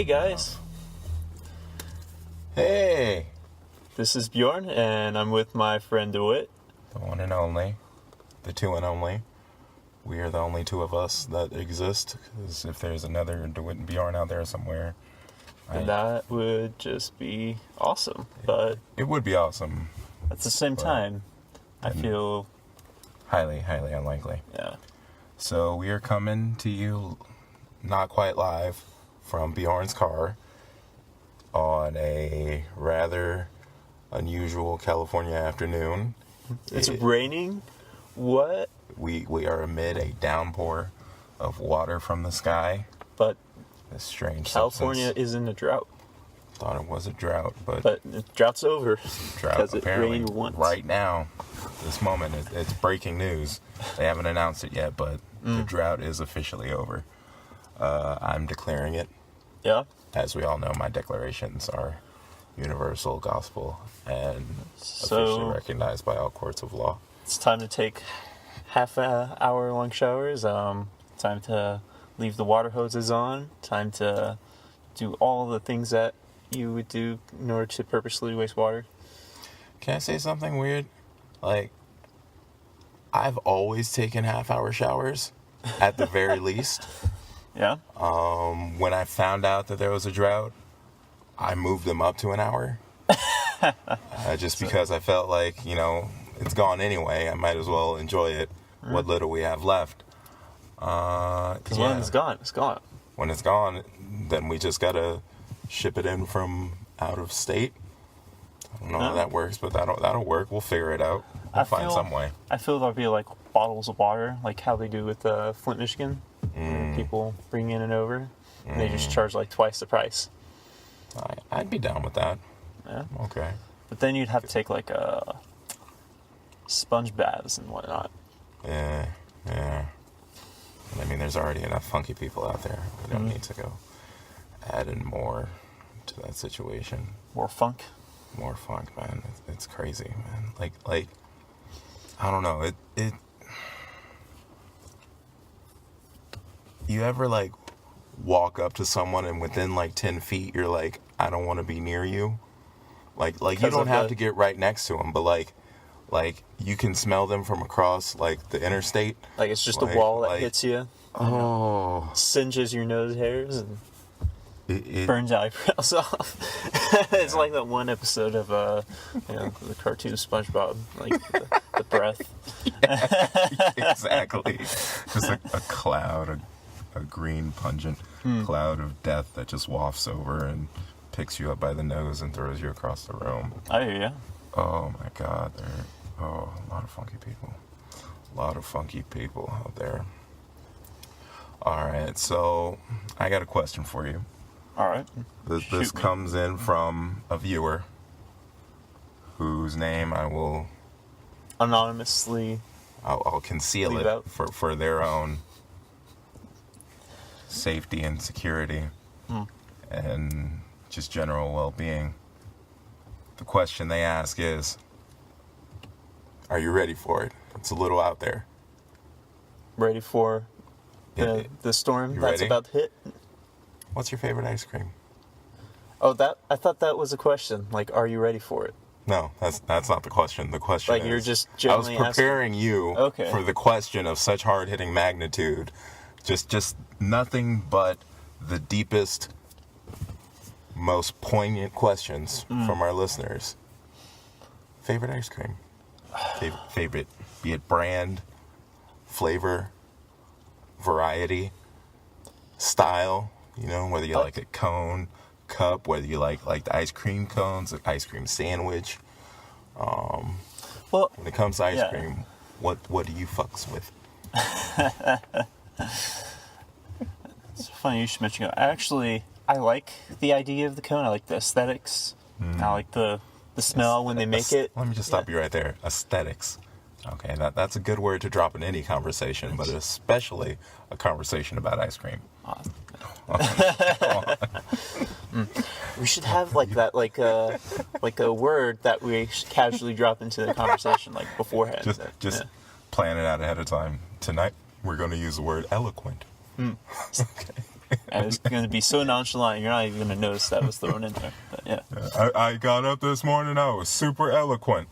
Hey guys, Hey, this is Bjorn, and I'm with my friend Dewitt. the one and only, the two and only. We are the only two of us that exist. Because if there's another Dewitt and Bjorn out there somewhere, And that would just be awesome. But it would be awesome. at the same time, I feel, Highly, highly unlikely. yeah. So we are coming to you, not quite live, from Bjorn's car on a rather unusual California afternoon. It's raining. What? We are amid a downpour of water from the sky. But A strange California substance. is in a drought. Thought it was a drought, but The drought's over. drought Because it apparently rained once. right now, this moment, it's breaking news. They haven't announced it yet, but the drought is officially over. I'm declaring it. Yeah. As we all know, my declarations are universal gospel and So- officially recognized by all courts of law. It's time to take half-hour long showers. Time to leave the water hoses on. Time to do all the things that you would do in order to purposely waste water. Can I say something weird? Like, I've always taken half-hour showers, at the very least. Yeah. When I found out that there was a drought, I moved them up to an hour. Just because I felt like, it's gone anyway. I might as well enjoy it, what little we have left. Because when it's gone, it's gone. When it's gone, then we just gotta ship it in from out of state. I don't know how that works, but that'll work. We'll figure it out. We'll find some way. I feel there'll be like bottles of water, like how they do with Flint, Michigan. People bring in and over, and they just charge like twice the price. I'd be down with that. Yeah. Okay. But then you'd have to take like sponge baths and whatnot. Yeah. I mean, there's already enough funky people out there. We don't need to go add in more to that situation. More funk. More funk, man. It's crazy, man. Like, I don't know. It. You ever like walk up to someone and within like 10 feet, you're like, I don't want to be near you. Like you don't have to get right next to them, but like you can smell them from across like the interstate. Like it's just a wall that hits you. Oh. Singes your nose hairs and It burns eyebrows off. It's like that one episode of the cartoon SpongeBob, like the breath. exactly. Just like a cloud, a green pungent cloud of death that just wafts over and picks you up by the nose and throws you across the room. I hear ya. Oh my God, a lot of funky people. A lot of funky people out there. All right, so I got a question for you. All right. This Shoot me. comes in from a viewer whose name I will Anonymously. I'll conceal Leave it out. for their own safety and security and just general well-being. The question they ask is, are you ready for it? It's a little out there. Ready for the storm You that's ready? about to hit? What's your favorite ice cream? Oh, I thought that was a question. Like, are you ready for it? No, that's not the question. The question Like, is, you're just I was generally preparing you Okay. for the question of such hard-hitting magnitude. Just nothing but the deepest, most poignant questions from our listeners. Favorite ice cream? Favorite, be it brand, flavor, variety, style, whether you like a cone, cup, whether you like the ice cream cones, the ice cream sandwich. Well, When it comes to ice Yeah. cream, what do you fucks with? it's funny you should mention it. I like the idea of the cone. I like the aesthetics. I like the smell when they make it. Let me just stop you right there. Aesthetics. Okay, that's a good word to drop in any conversation, but especially a conversation about ice cream. We should have like that, like a word that we casually drop into the conversation like beforehand. Just plan it out ahead of time. Tonight, we're going to use the word eloquent. Okay. And it's going to be so nonchalant, you're not even going to notice that was thrown in there. But yeah. I got up this morning, I was super eloquent.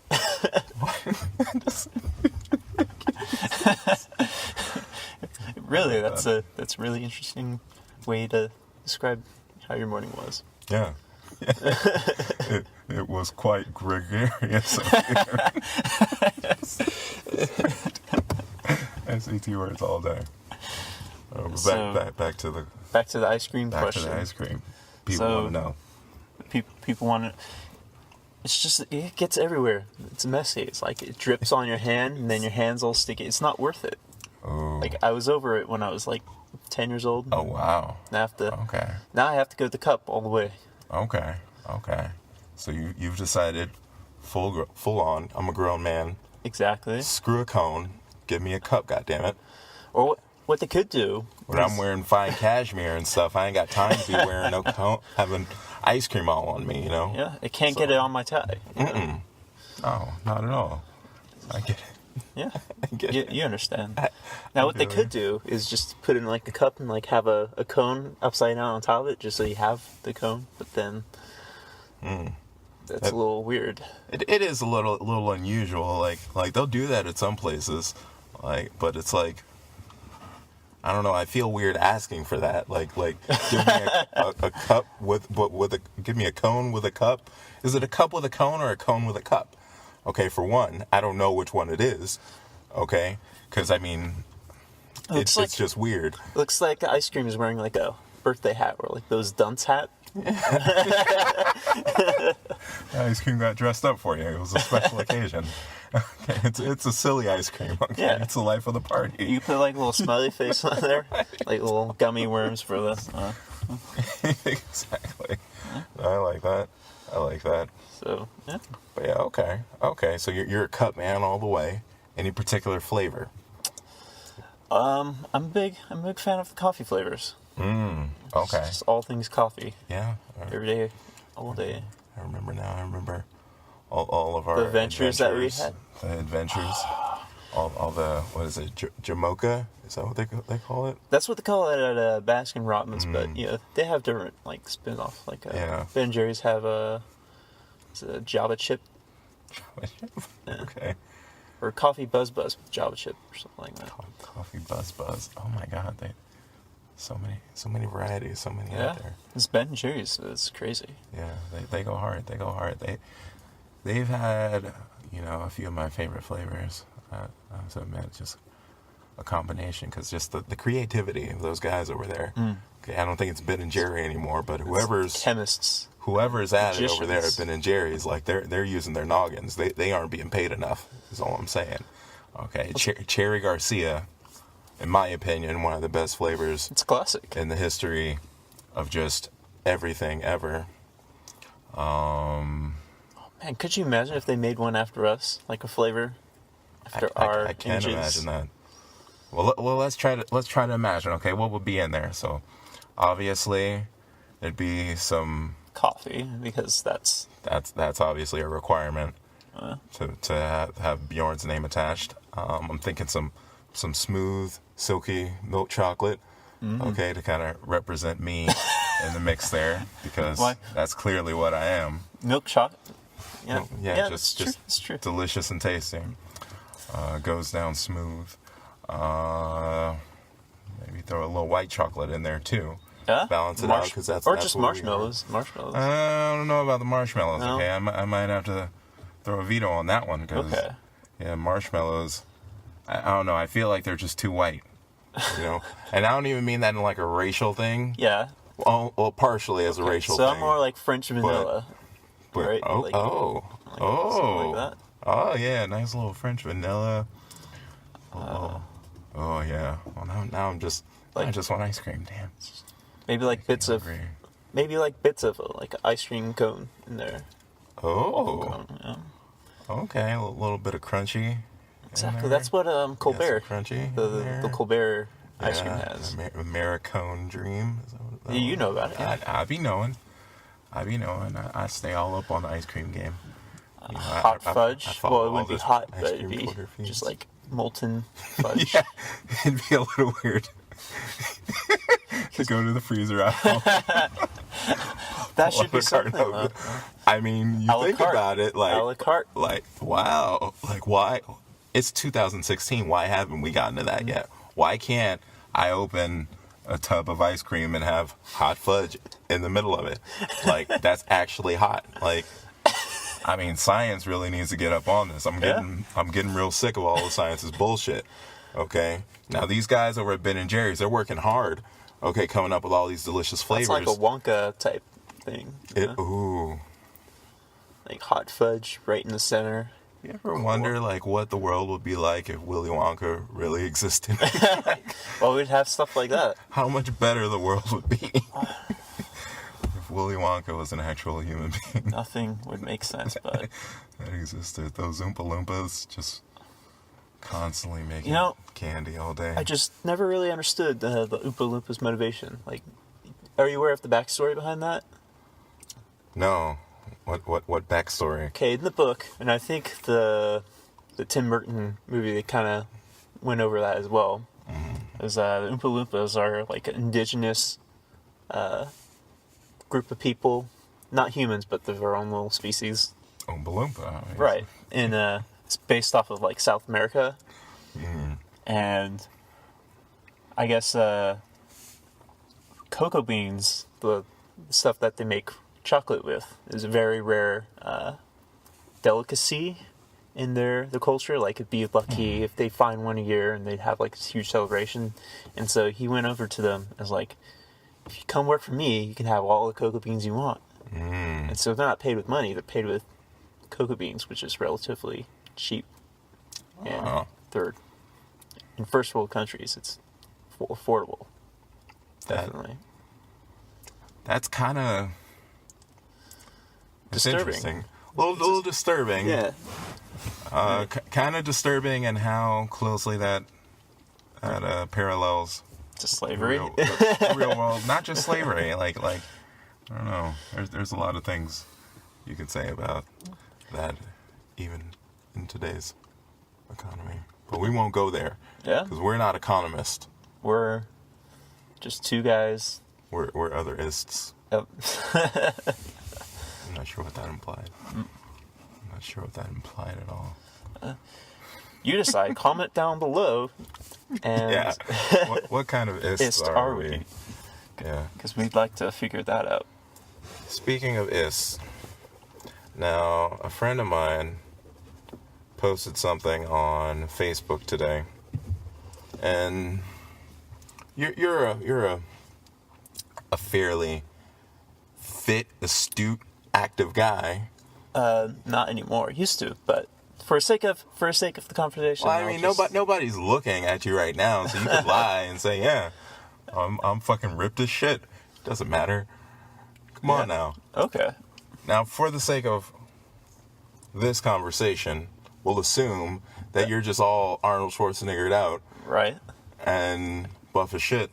Really, that's a really interesting way to describe how your morning was. Yeah. It was quite gregarious. SAT words all day. Back to the ice cream question. Back to the ice cream. People want to know. People want to. It's just, it gets everywhere. It's messy. It's like it drips on your hand, and then your hand's all sticky. It's not worth it. Oh. Like, I was over it when I was like 10 years old. Oh, wow. Okay. Now I have to go to the cup all the way. Okay. So you've decided full on. I'm a grown man. Exactly. Screw a cone. Give me a cup. Goddammit. Or what they could do. When I'm wearing fine cashmere and stuff, I ain't got time to be wearing no cone, having ice cream all on me. You know. Yeah. It can't get it on my tie. No, not at all. I get it. Yeah. I get it. You understand. Now what they could do is just put in like a cup and like have a cone upside down on top of it, just so you have the cone. But then. That's a little weird. It is a little unusual. Like they'll do that at some places, but it's like, I don't know. I feel weird asking for that. Like give me a cup give me a cone with a cup. Is it a cup with a cone or a cone with a cup? Okay, for one, I don't know which one it is. Okay, because I mean, it's just weird. Looks like ice cream is wearing like a birthday hat or like those dunce hat. Ice cream got dressed up for you. It was a special occasion. Okay, it's a silly ice cream. Okay, yeah. It's the life of the party. You put like a little smiley face on there, like little gummy worms for the. Exactly. I like that. So yeah. But yeah, okay. So you're a cup man all the way. Any particular flavor? I'm a big fan of the coffee flavors. Okay. Just all things coffee. Yeah. Every day, all day. I remember all of our adventures that we had. The adventures. all the, what is it, Jamocha? Is that what they call it? That's what they call it at Baskin Robbins, but they have different like spin-offs. Like Ben & Jerry's have a Java chip. Yeah. Okay. Or Coffee Buzz with Java chip or something like that. Coffee Buzz. Oh my God, so many varieties, so many out there. It's Ben & Jerry's. It's crazy. Yeah, they go hard. They've had a few of my favorite flavors. I have to admit, just a combination, because just the creativity of those guys over there. Okay, I don't think it's Ben & Jerry anymore, but whoever's at it over there at Ben & Jerry's, like they're using their noggins. They aren't being paid enough, is all I'm saying. Okay, Cherry Garcia, in my opinion, one of the best flavors. It's a classic in the history of just everything ever. Man, could you imagine if they made one after us, like a flavor after our I can't images? imagine that. Well, let's try to imagine. Okay, what would be in there? So, obviously, there'd be some coffee, because that's obviously a requirement to have Bjorn's name attached. I'm thinking some smooth, silky milk chocolate. Okay, to kind of represent me in the mix there, because that's clearly what I am. Milk chocolate. Yeah, just true. Delicious and tasty. Goes down smooth. Maybe throw a little white chocolate in there too. Yeah? Balance it out, because that's just marshmallows. Marshmallows. I don't know about the marshmallows. No? Okay, I might have to throw a veto on that one, because marshmallows. I don't know. I feel like they're just too white. And I don't even mean that in like a racial thing. Yeah. Well, partially as a racial thing. So I'm more like French vanilla. Right? Like that. Oh yeah, nice little French vanilla. Oh yeah. Well, now I just want ice cream. Damn. Maybe like bits of like an ice cream cone in there. Oh. Cone, yeah. Okay, a little bit of crunchy. Exactly. That's what Colbert, crunchy the Colbert ice cream has. Americone Dream. You know about it. Yeah. I be knowing. I stay all up on the ice cream game. Hot fudge. I Well, it wouldn't be hot, but it'd be just like molten fudge. Yeah, it'd be a little weird. to go to the freezer aisle. That should be Pull up a something. carton of- I mean, you A la think carte. about it, A la carte. like, wow, like why? It's 2016. Why haven't we gotten to that yet? Why can't I open a tub of ice cream and have hot fudge in the middle of it? Like, that's actually hot. Like, I mean, science really needs to get up on this. I'm getting real sick of all the science's bullshit. Okay, now these guys over at Ben and Jerry's, they're working hard. Okay, coming up with all these delicious flavors. It's like a Wonka type thing. Ooh. Like hot fudge right in the center. You ever wonder, like, what the world would be like if Willy Wonka really existed? Well, we'd have stuff like that. How much better the world would be if Willy Wonka was an actual human being Nothing would make sense, but that existed. Those Oompa Loompas just constantly making You know, candy all day. I just never really understood the Oompa Loompas motivation. Like, are you aware of the backstory behind that? No. What backstory? Okay, in the book, and I think the Tim Burton movie, they kind of went over that as well. Is the Oompa Loompas are like an indigenous group of people, not humans, but their own little species. Oompa Loompa. Right, and it's based off of like South America, and I guess cocoa beans, the stuff that they make chocolate with, is a very rare delicacy in the culture. Like, it'd be lucky if they find one a year, and they'd have like this huge celebration. And so he went over to them and was like, if you come work for me, you can have all the cocoa beans you want. And so they're not paid with money, they're paid with cocoa beans, which is relatively cheap. And in first world countries, it's affordable. Definitely. That's kind of Disturbing. interesting. A little disturbing. Yeah. Kind of disturbing in how closely that parallels To slavery. real world. Not just slavery. Like I don't know. There's a lot of things you could say about that, even in today's economy. But we won't go there. Yeah. Because we're not economists. We're just two guys. We're otherists. Yep. I'm not sure what that implied. I'm not sure what that implied at all. You decide. Comment down below. And Yeah. What kind of ists are we? Yeah. Because we'd like to figure that out. Speaking of ists, now a friend of mine posted something on Facebook today, and you're a fairly fit, astute, active guy. Not anymore. Used to, but for the sake of the conversation. Well, I mean, nobody's looking at you right now, so you could lie and say, "Yeah, I'm fucking ripped as shit." Doesn't matter. Come on now. Okay. Now, for the sake of this conversation, we'll assume that you're just all Arnold Schwarzeneggered out Right. and buff as shit.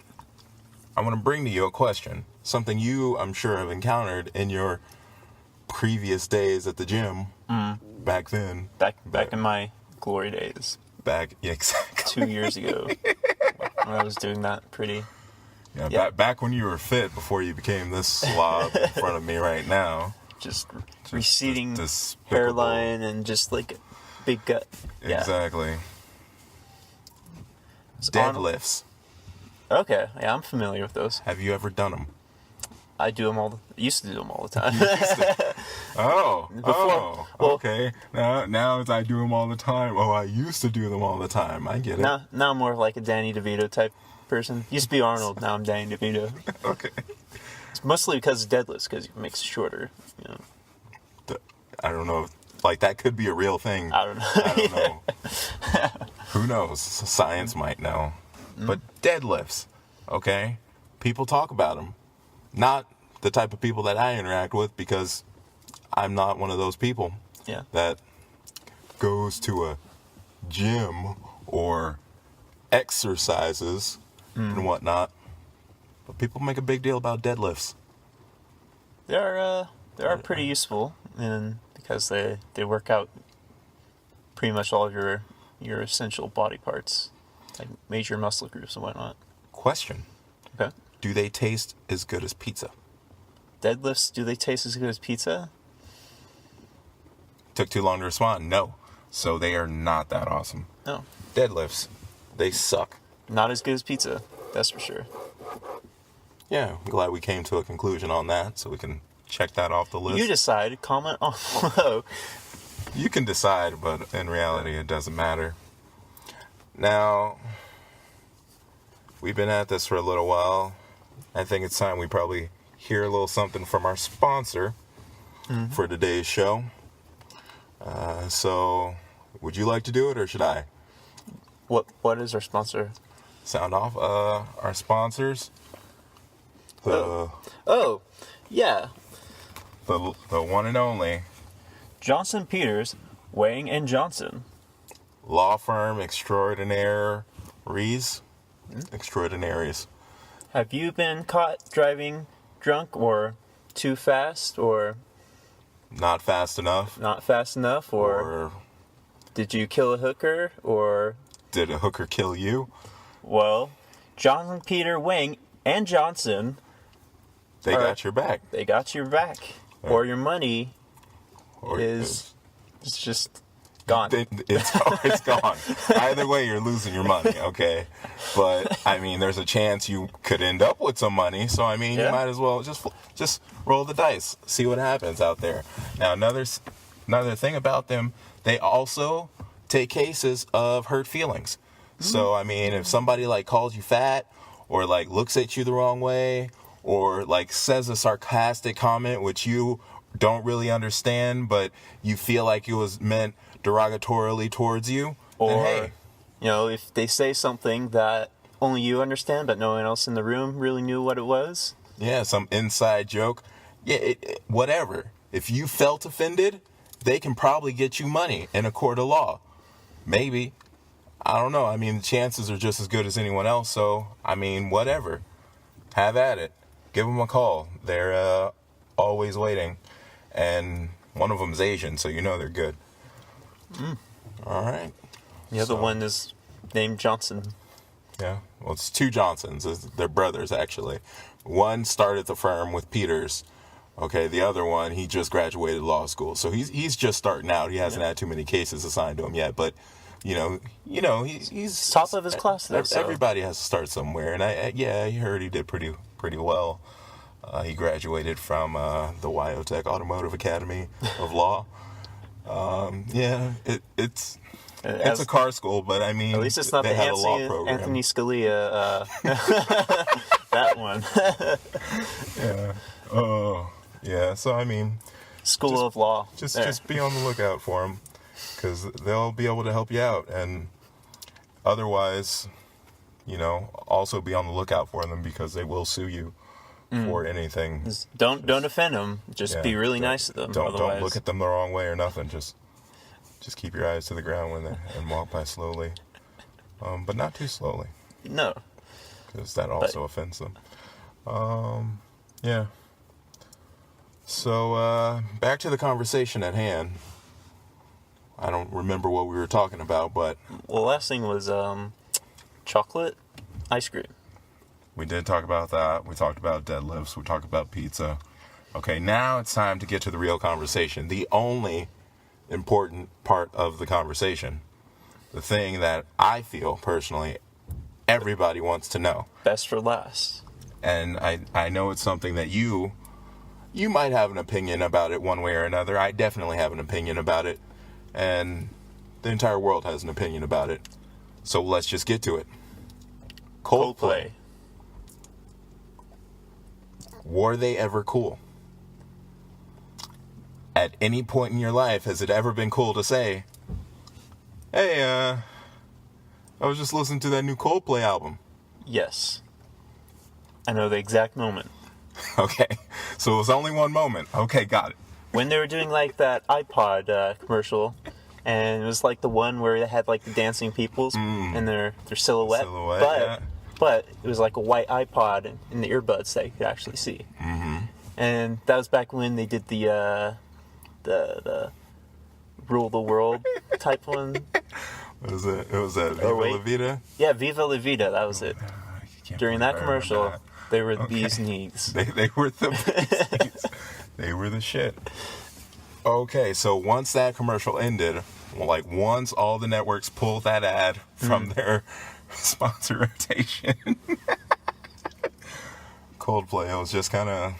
I want to bring to you a question. Something you, I'm sure, have encountered in your previous days at the gym back then. Back in my glory days. Yeah, exactly. 2 years ago. When I was doing that pretty... Yeah, back when you were fit before you became this slob in front of me right now. Just receding despicable. hairline and just like a big gut. Yeah. Exactly. It's Deadlifts. Okay, yeah, I'm familiar with those. Have you ever done them? I do them used to do them all the time. Well, okay. Now it's I do them all the time. Oh, I used to do them all the time. I get it. now I'm more of like a Danny DeVito type person. Used to be Arnold, now I'm Danny DeVito. Okay. It's mostly because of deadlifts, because it makes it shorter. You know. I don't know. Like, that could be a real thing. I don't know. I don't know. Who knows? Science might know. But deadlifts, okay? People talk about them. Not the type of people that I interact with, because I'm not one of those people that goes to a gym or exercises and whatnot. But people make a big deal about deadlifts. They are pretty useful, and because they work out pretty much all of your essential body parts, like major muscle groups and whatnot. Question. Okay. do they taste as good as pizza? Deadlifts, do they taste as good as pizza? Took too long to respond. No. So they are not that awesome. No. Deadlifts, they suck. Not as good as pizza, that's for sure. Yeah, I'm glad we came to a conclusion on that, so we can check that off the list. You decide. Comment on below. You can decide, but in reality, it doesn't matter. Now, we've been at this for a little while. I think it's time we probably hear a little something from our sponsor for today's show. So, would you like to do it, or should I? What is our sponsor? Sound off. Our sponsors. Oh, yeah. The one and only Johnson Peters, Weighing and Johnson. law firm extraordinaires. Extraordinaries. Have you been caught driving drunk or too fast or Not fast enough. not fast enough or did you kill a hooker or, did a hooker kill you? well, Johnson, Peter, Weighing and Johnson, They got your back. they got your back. Or your money Or is it's just gone. it's gone. Either way, you're losing your money, okay? But, I mean, there's a chance you could end up with some money. So, I mean, Yeah. you might as well just roll the dice. See what happens out there. Now, another thing about them, they also take cases of hurt feelings. So, I mean, if somebody, like, calls you fat or, like, looks at you the wrong way or, like, says a sarcastic comment which you don't really understand, but you feel like it was meant derogatorily towards you, Or, then hey, you know, if they say something that only you understand but no one else in the room really knew what it was. yeah, some inside joke, yeah, whatever. If you felt offended, they can probably get you money in a court of law. Maybe. I don't know. I mean, the chances are just as good as anyone else, so, I mean, whatever. Have at it. Give them a call. They're always waiting. And one of them's Asian, so you know they're good. All right. The other one is named Johnson. Yeah. Well, it's two Johnsons. They're brothers, actually. One started the firm with Peters. Okay. The other one, he just graduated law school. So he's just starting out. He hasn't had too many cases assigned to him yet. But, you know, he's Top of his class, though. So. Everybody has to start somewhere. And I heard he did pretty well. He graduated from the Wyotech Automotive Academy of Law. Yeah, it's a car school, but I mean, At least it's not they the have a law program. Anthony Scalia, that one. Yeah. Oh, yeah. So I mean, School of Law. just be on the lookout for them, because they'll be able to help you out, and otherwise, also be on the lookout for them because they will sue you for anything. Don't offend them. Just be really nice to them. Don't look at them the wrong way or nothing. Just keep your eyes to the ground and walk by slowly, but not too slowly. No. Because that also offends them. Yeah. So back to the conversation at hand. I don't remember what we were talking about, but Well, the last thing was chocolate ice cream. we did talk about that. We talked about deadlifts. We talked about pizza. Okay, now it's time to get to the real conversation. The only important part of the conversation. The thing that I feel personally everybody wants to know. Best for last. And I know it's something that you might have an opinion about it one way or another. I definitely have an opinion about it. And the entire world has an opinion about it. So let's just get to it. Coldplay. Were they ever cool? At any point in your life, has it ever been cool to say, hey, I was just listening to that new Coldplay album? Yes. I know the exact moment. Okay, so it was only one moment. Okay, got it. When they were doing like that iPod commercial, and it was like the one where they had like the dancing peoples and their silhouette. But it was like a white iPod and the earbuds that you could actually see. Mm-hmm. And that was back when they did the rule the world type one. What was it? It was Viva La Vida? Yeah, Viva La Vida, that was it. During that commercial, They were the bee's knees. They were the bee's knees. They were the shit. Okay, so once that commercial ended, like once all the networks pulled that ad from their sponsor rotation, Coldplay was just kind of,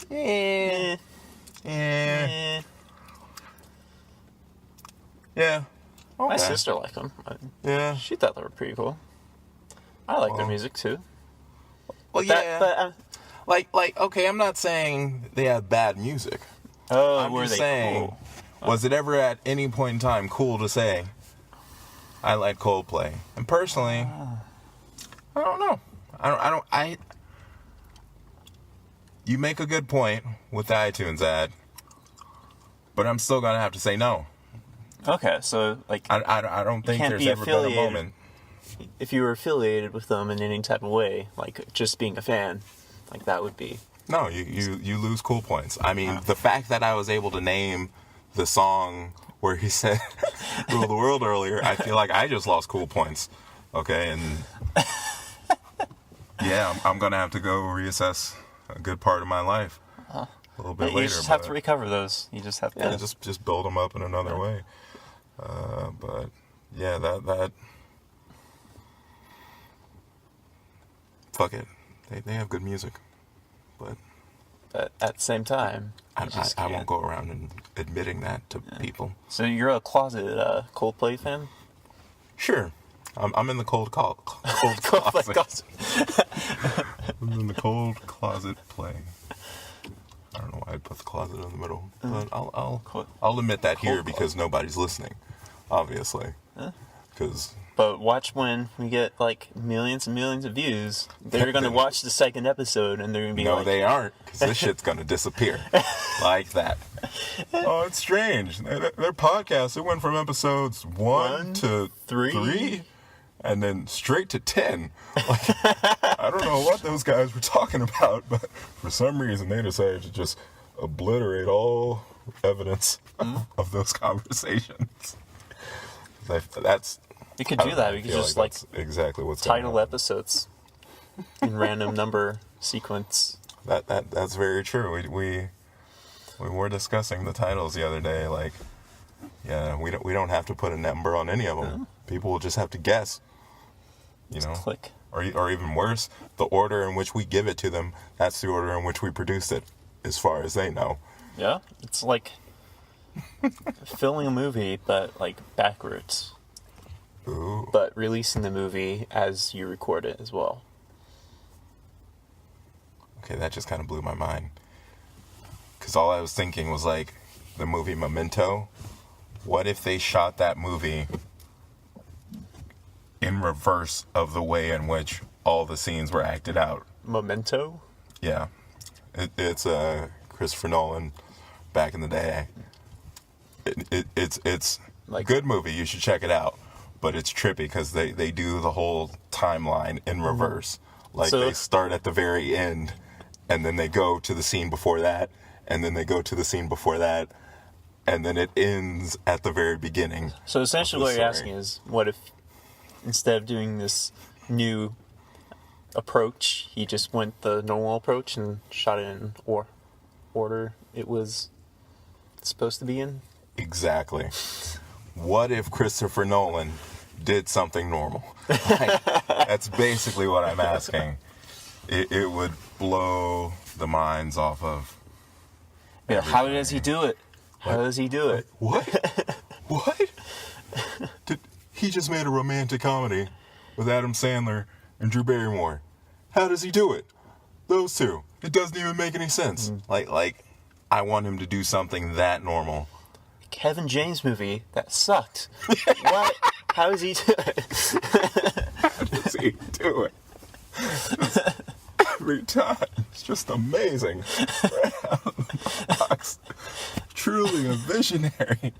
yeah. Okay. My sister liked them. Yeah. She thought they were pretty cool. I like their music too. Well, okay, I'm not saying they have bad music. I'm were just they saying, cool? was it ever at any point in time cool to say, I like Coldplay? And personally, I don't know. You make a good point with the iTunes ad, but I'm still gonna have to say no. Okay, so like I don't think there's ever been a moment. If you were affiliated with them in any type of way, like just being a fan, like that would be. No, you lose cool points. I mean, the fact that I was able to name the song where he said "Rule the World" earlier, I feel like I just lost cool points. Okay, and yeah, I'm gonna have to go reassess a good part of my life a little bit later. You just have to recover those. You just have to. Yeah, just build them up in another way. But yeah, that fuck it. They have good music, but at the same time, I won't go around and admitting that to people. So you're a closet Coldplay fan? Sure, I'm in the cold closet. I'm in the cold closet playing. I don't know why I put the closet in the middle, but I'll admit that here because nobody's listening, obviously. Because. But watch when we get like millions and millions of views. They're gonna watch the second episode and they're gonna be no, like, they aren't, because this shit's gonna disappear like that. Oh, it's strange. Their podcast, it went from episodes 1 to 3, and then straight to 10. Like, I don't know what those guys were talking about, but for some reason they decided to just obliterate all evidence of those conversations. That's. You could do that. You could just like exactly what's title episodes in random number sequence. That's very true. We were discussing the titles the other day. Like, yeah, we don't have to put a number on any of them. People will just have to guess. You know, click. Or even worse, the order in which we give it to them. That's the order in which we produced it, as far as they know. Yeah, it's like filming a movie, but like backwards. Ooh. But releasing the movie as you record it as well. Okay, that just kind of blew my mind. Because all I was thinking was like the movie Memento. What if they shot that movie in reverse of the way in which all the scenes were acted out? Memento? Yeah. It's Christopher Nolan back in the day. It's like, good movie. You should check it out. But it's trippy because they do the whole timeline in reverse. Like, they start at the very end, and then they go to the scene before that, and then they go to the scene before that, and then it ends at the very beginning. So essentially what you're asking is, what if instead of doing this new approach, he just went the normal approach and shot it in order it was supposed to be in? Exactly. What if Christopher Nolan did something normal? Like, that's basically what I'm asking. It would blow the minds off of. Yeah, how does he do it? How does he do it? What? What? He just made a romantic comedy with Adam Sandler and Drew Barrymore. How does he do it? Those two. It doesn't even make any sense. Like, I want him to do something that normal. Kevin James movie that sucked. What? How does he do it? How does he do it? Every time. It's just amazing. Truly a visionary.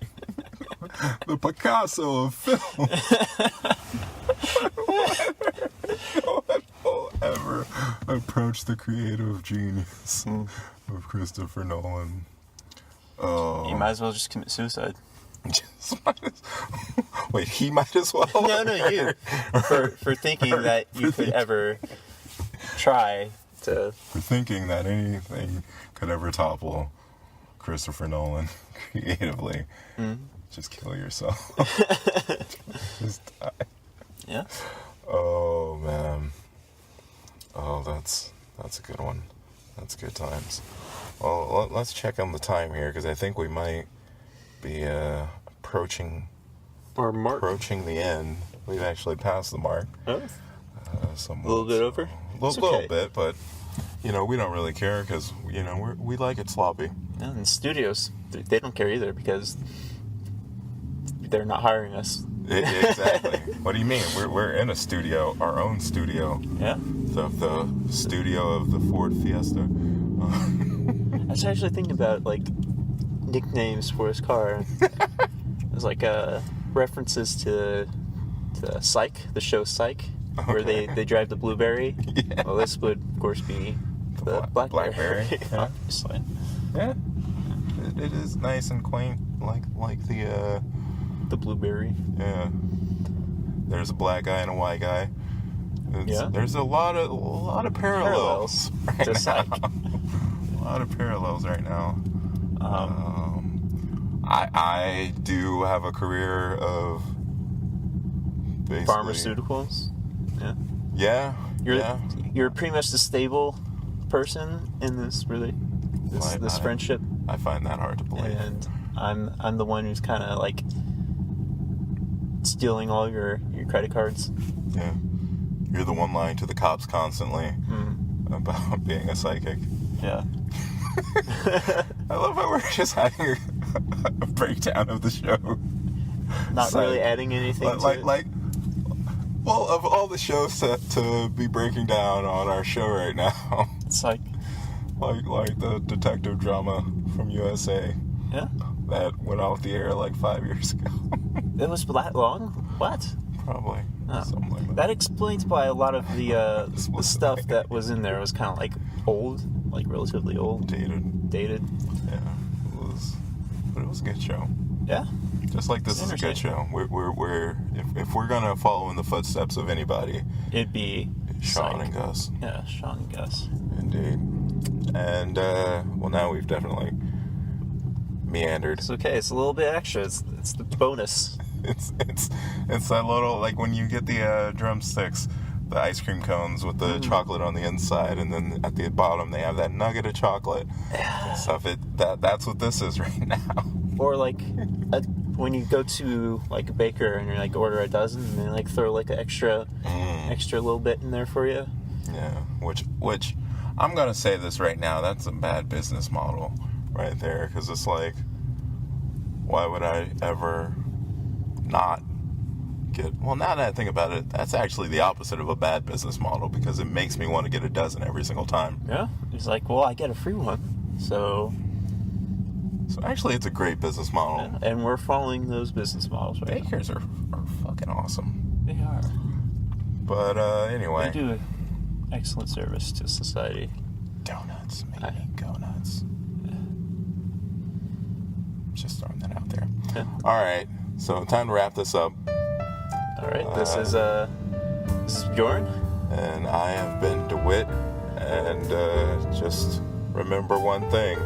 The Picasso of film. What will ever approach the creative genius of Christopher Nolan? Oh. You might as well just commit suicide. Wait, he might as well? No, you. For thinking that you could ever try to. For thinking that anything could ever topple Christopher Nolan creatively, just kill yourself. Just die. Yeah. Oh man. Oh, that's a good one. That's good times. Well, let's check on the time here because I think we might be approaching the end. We've actually passed the mark. Oh. A little bit over? A little bit, but we don't really care because we like it sloppy. Yeah, and studios, they don't care either because they're not hiring us. Exactly. What do you mean? We're in a studio, our own studio. Yeah. The studio of the Ford Fiesta. I was actually thinking about like nicknames for his car. There's like references to Psych, the show Psych, where they drive the Blueberry. Yeah. Well, this would of course be the Blackberry. Yeah. Obviously. Yeah. It is nice and quaint, like the Blueberry. Yeah. There's a black guy and a white guy. Yeah. There's a lot of parallels right to Psych. A lot of parallels right now. I do have a career of basically pharmaceuticals. Yeah. Yeah. You're pretty much the stable person in this friendship. I find that hard to believe. And I'm the one who's kind of like stealing all your credit cards. Yeah. You're the one lying to the cops constantly about being a psychic. Yeah. I love how we're just having a breakdown of the show. Not really adding anything to it. Well, of all the shows to be breaking down on our show right now, it's like the detective drama from USA. Yeah. That went off the air like 5 years ago. It was that long? What? Probably. Oh. Something like that. That explains why a lot of the stuff that was in there was kind of like old, like relatively old. Dated. Yeah. But it was a good show. Yeah. Just like this is a good show. If we're gonna follow in the footsteps of anybody, it'd be Sean and Gus. Yeah, Sean and Gus. Indeed. And well, now we've definitely meandered. It's okay. It's a little bit extra. It's the bonus. It's that little, like when you get the drumsticks, the ice cream cones with the chocolate on the inside, and then at the bottom they have that nugget of chocolate and stuff. That's what this is right now. Or like when you go to like a baker and you like order a dozen, and they like throw like an extra little bit in there for you. Yeah, which I'm gonna say this right now. That's a bad business model right there, because it's like, why would I ever not get? Well, now that I think about it, that's actually the opposite of a bad business model, because it makes me want to get a dozen every single time. Yeah, it's like, well, I get a free one, so actually it's a great business model. Yeah, and we're following those business models right now. Bakers are fucking awesome. They are. But anyway, they do excellent service to society. Donuts, maybe. Go nuts. Yeah. Just throwing that out there. Yeah. All right, so time to wrap this up. All right, this is Bjorn, and I have been DeWitt, and just remember one thing: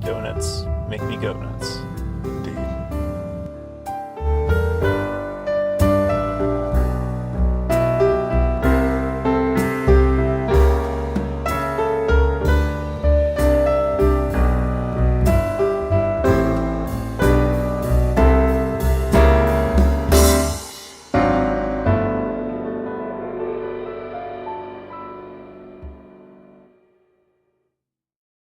donuts make me go nuts.